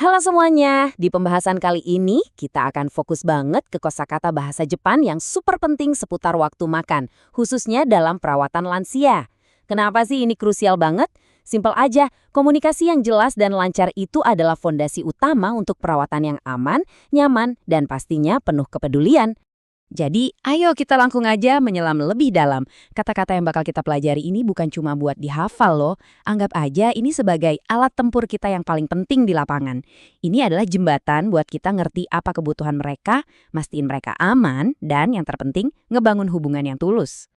Halo semuanya, di pembahasan kali ini kita akan fokus banget ke kosakata bahasa Jepang yang super penting seputar waktu makan, khususnya dalam perawatan lansia. Kenapa sih ini krusial banget? Simpel aja, komunikasi yang jelas dan lancar itu adalah fondasi utama untuk perawatan yang aman, nyaman, dan pastinya penuh kepedulian. Jadi, ayo kita langsung aja menyelam lebih dalam. Kata-kata yang bakal kita pelajari ini bukan cuma buat dihafal loh. Anggap aja ini sebagai alat tempur kita yang paling penting di lapangan. Ini adalah jembatan buat kita ngerti apa kebutuhan mereka, mastiin mereka aman, dan yang terpenting, ngebangun hubungan yang tulus.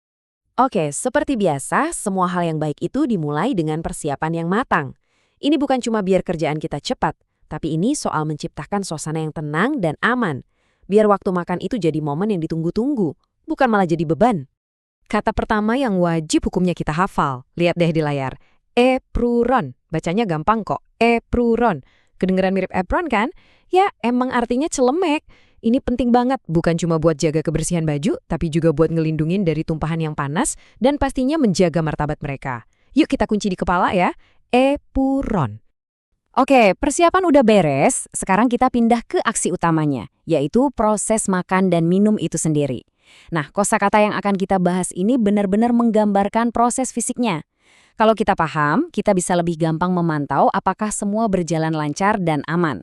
Oke, seperti biasa, semua hal yang baik itu dimulai dengan persiapan yang matang. Ini bukan cuma biar kerjaan kita cepat, tapi ini soal menciptakan suasana yang tenang dan aman. Biar waktu makan itu jadi momen yang ditunggu-tunggu, bukan malah jadi beban. Kata pertama yang wajib hukumnya kita hafal, lihat deh di layar. Epruron, bacanya gampang kok, epruron. Kedengeran mirip apron kan? Ya, emang artinya celemek. Ini penting banget, bukan cuma buat jaga kebersihan baju, tapi juga buat ngelindungin dari tumpahan yang panas dan pastinya menjaga martabat mereka. Yuk kita kunci di kepala ya, epuron. Oke, persiapan udah beres, sekarang kita pindah ke aksi utamanya, yaitu proses makan dan minum itu sendiri. Nah, kosakata yang akan kita bahas ini benar-benar menggambarkan proses fisiknya. Kalau kita paham, kita bisa lebih gampang memantau apakah semua berjalan lancar dan aman.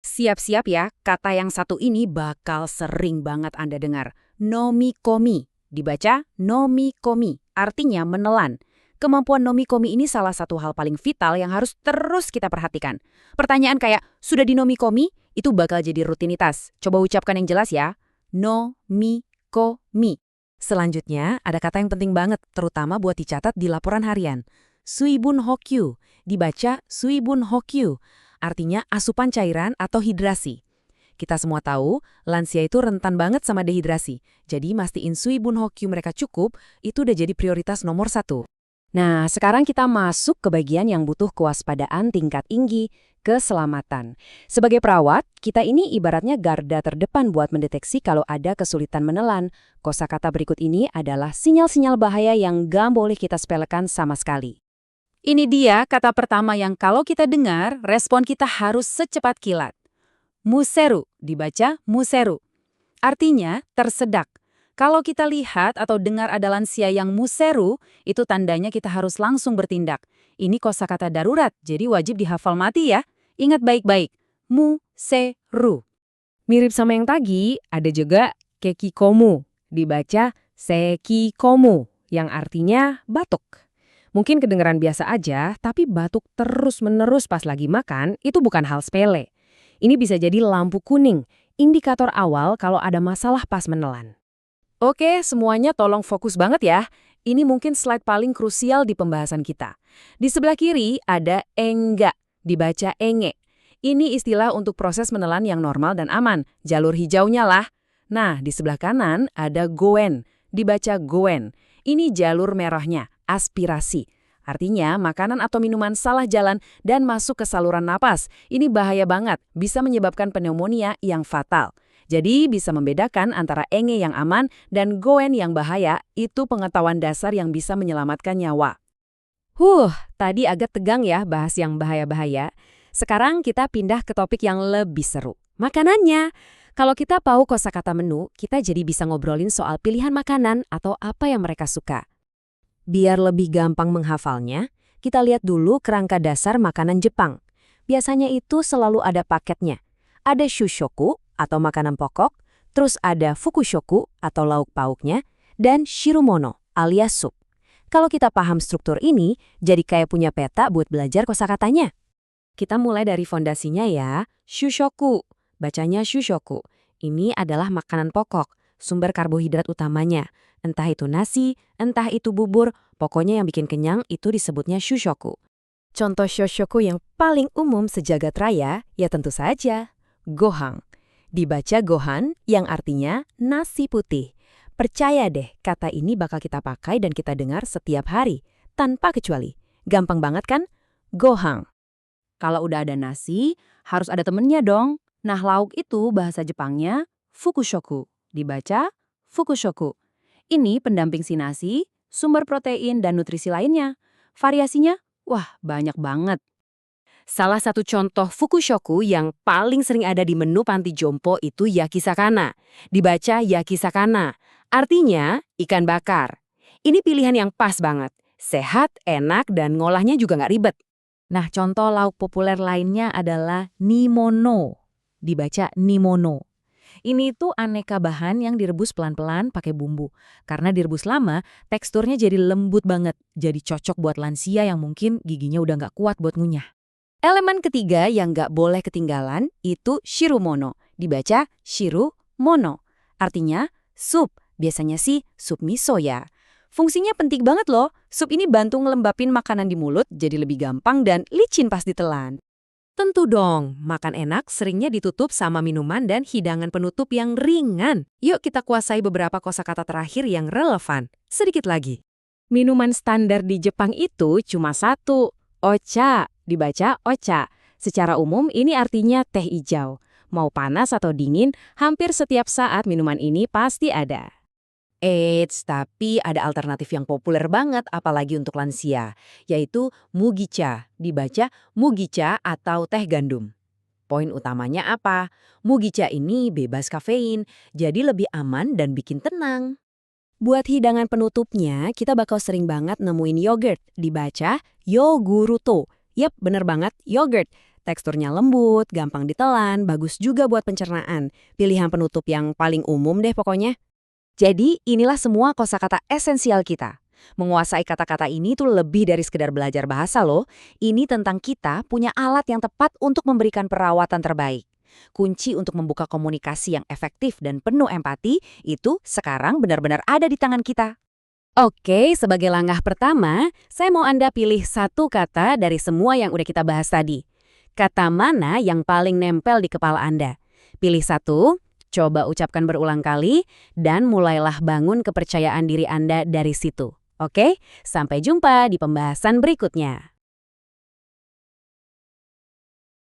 Siap-siap ya, kata yang satu ini bakal sering banget Anda dengar. Nomikomi, dibaca nomikomi, artinya menelan. Kemampuan nomikomi ini salah satu hal paling vital yang harus terus kita perhatikan. Pertanyaan kayak, sudah dinomikomi? Itu bakal jadi rutinitas. Coba ucapkan yang jelas ya. Nomikomi. Selanjutnya, ada kata yang penting banget, terutama buat dicatat di laporan harian. Suibun hokyu, dibaca suibun hokyu, artinya asupan cairan atau hidrasi. Kita semua tahu, lansia itu rentan banget sama dehidrasi. Jadi mastiin suibun hokyu mereka cukup, itu udah jadi prioritas nomor 1. Nah, sekarang kita masuk ke bagian yang butuh kewaspadaan tingkat tinggi, keselamatan. Sebagai perawat, kita ini ibaratnya garda terdepan buat mendeteksi kalau ada kesulitan menelan. Kosakata berikut ini adalah sinyal-sinyal bahaya yang gak boleh kita sepelekan sama sekali. Ini dia kata pertama yang kalau kita dengar, respon kita harus secepat kilat. Museru, dibaca museru. Artinya tersedak. Kalau kita lihat atau dengar ada lansia yang museru, itu tandanya kita harus langsung bertindak. Ini kosakata darurat, jadi wajib dihafal mati ya. Ingat baik-baik, museru. Mirip sama yang tadi, ada juga kekikomu, dibaca sekikomu, yang artinya batuk. Mungkin kedengaran biasa aja, tapi batuk terus-menerus pas lagi makan, itu bukan hal sepele. Ini bisa jadi lampu kuning, indikator awal kalau ada masalah pas menelan. Oke, semuanya tolong fokus banget ya. Ini mungkin slide paling krusial di pembahasan kita. Di sebelah kiri ada engga, dibaca enge. Ini istilah untuk proses menelan yang normal dan aman, jalur hijaunya lah. Nah, di sebelah kanan ada goen, dibaca goen. Ini jalur merahnya, aspirasi. Artinya, makanan atau minuman salah jalan dan masuk ke saluran napas. Ini bahaya banget, bisa menyebabkan pneumonia yang fatal. Jadi bisa membedakan antara enge yang aman dan goen yang bahaya, itu pengetahuan dasar yang bisa menyelamatkan nyawa. Tadi agak tegang ya bahas yang bahaya-bahaya. Sekarang kita pindah ke topik yang lebih seru. Makanannya. Kalau kita tahu kosakata menu, kita jadi bisa ngobrolin soal pilihan makanan atau apa yang mereka suka. Biar lebih gampang menghafalnya, kita lihat dulu kerangka dasar makanan Jepang. Biasanya itu selalu ada paketnya. Ada shushoku, atau makanan pokok, terus ada fukushoku atau lauk pauknya, dan shirumono alias sup. Kalau kita paham struktur ini, jadi kayak punya peta buat belajar kosakatanya. Kita mulai dari fondasinya ya, shushoku, bacanya shushoku. Ini adalah makanan pokok, sumber karbohidrat utamanya. Entah itu nasi, entah itu bubur, pokoknya yang bikin kenyang itu disebutnya shushoku. Contoh shushoku yang paling umum sejagat raya, ya tentu saja, gohan. Dibaca gohan yang artinya nasi putih. Percaya deh, kata ini bakal kita pakai dan kita dengar setiap hari, tanpa kecuali. Gampang banget kan? Gohan. Kalau udah ada nasi, harus ada temennya dong. Nah, lauk itu bahasa Jepangnya fukushoku. Dibaca fukushoku. Ini pendamping si nasi, sumber protein dan nutrisi lainnya. Variasinya, wah banyak banget. Salah satu contoh fukushoku yang paling sering ada di menu panti jompo itu yakisakana. Dibaca yakisakana, artinya ikan bakar. Ini pilihan yang pas banget. Sehat, enak, dan ngolahnya juga nggak ribet. Nah, contoh lauk populer lainnya adalah nimono. Dibaca nimono. Ini tuh aneka bahan yang direbus pelan-pelan pakai bumbu. Karena direbus lama, teksturnya jadi lembut banget. Jadi cocok buat lansia yang mungkin giginya udah nggak kuat buat ngunyah. Elemen ketiga yang nggak boleh ketinggalan itu shirumono. Dibaca shirumono. Artinya sup. Biasanya sih sup miso ya. Fungsinya penting banget loh. Sup ini bantu ngelembapin makanan di mulut jadi lebih gampang dan licin pas ditelan. Tentu dong, makan enak seringnya ditutup sama minuman dan hidangan penutup yang ringan. Yuk kita kuasai beberapa kosakata terakhir yang relevan. Sedikit lagi. Minuman standar di Jepang itu cuma satu, ocha, dibaca ocha. Secara umum ini artinya teh hijau. Mau panas atau dingin, hampir setiap saat minuman ini pasti ada. Eits, tapi ada alternatif yang populer banget apalagi untuk lansia, yaitu mugicha, dibaca mugicha atau teh gandum. Poin utamanya apa? Mugicha ini bebas kafein, jadi lebih aman dan bikin tenang. Buat hidangan penutupnya, kita bakal sering banget nemuin yogurt, dibaca yoguruto. Yap, bener banget, yogurt. Teksturnya lembut, gampang ditelan, bagus juga buat pencernaan. Pilihan penutup yang paling umum deh pokoknya. Jadi, inilah semua kosakata esensial kita. Menguasai kata-kata ini tuh lebih dari sekedar belajar bahasa loh. Ini tentang kita punya alat yang tepat untuk memberikan perawatan terbaik. Kunci untuk membuka komunikasi yang efektif dan penuh empati itu sekarang benar-benar ada di tangan kita. Oke, sebagai langkah pertama, saya mau Anda pilih satu kata dari semua yang udah kita bahas tadi. Kata mana yang paling nempel di kepala Anda? Pilih satu. Coba ucapkan berulang kali, dan mulailah bangun kepercayaan diri Anda dari situ. Oke, sampai jumpa di pembahasan berikutnya.